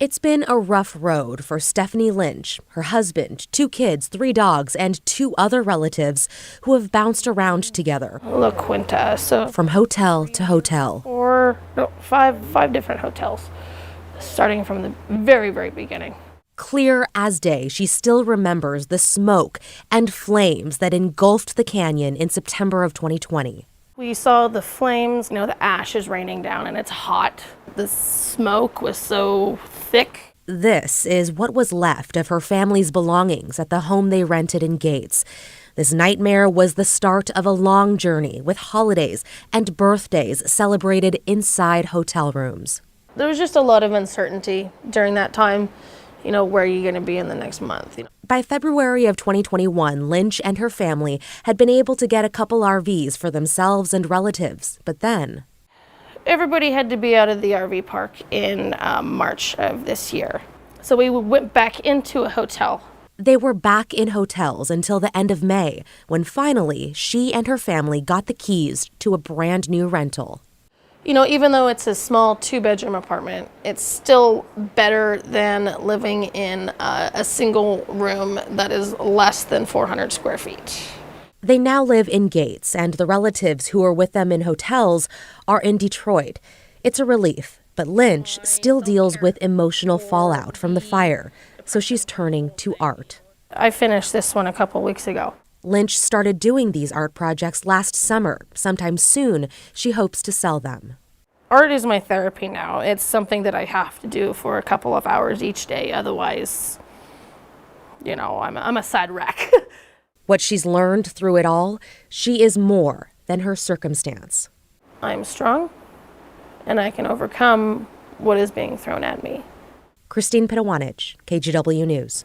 It's been a rough road for Stephanie Lynch, her husband, 2 kids, 3 dogs, and 2 other relatives who have bounced around together. La Quinta, so from hotel to hotel. Five different hotels, starting from the very, very beginning. Clear as day, she still remembers the smoke and flames that engulfed the canyon in September of 2020. We saw the flames, the ash is raining down and it's hot. The smoke was so thick. This is what was left of her family's belongings at the home they rented in Gates. This nightmare was the start of a long journey with holidays and birthdays celebrated inside hotel rooms. There was just a lot of uncertainty during that time. Where are you going to be in the next month? By February of 2021, Lynch and her family had been able to get a couple RVs for themselves and relatives. But then everybody had to be out of the RV park in March of this year. So we went back into a hotel. They were back in hotels until the end of May, when finally she and her family got the keys to a brand new rental. Even though it's a small 2-bedroom apartment, it's still better than living in a single room that is less than 400 square feet. They now live in Gates, and the relatives who are with them in hotels are in Detroit. It's a relief, but Lynch still deals with emotional fallout from the fire, so she's turning to art. I finished this one a couple weeks ago. Lynch started doing these art projects last summer. Sometime soon, she hopes to sell them. Art is my therapy now. It's something that I have to do for a couple of hours each day. Otherwise, I'm a sad wreck. What she's learned through it all, she is more than her circumstance. I'm strong, and I can overcome what is being thrown at me. Christine Pitawanich, KGW News.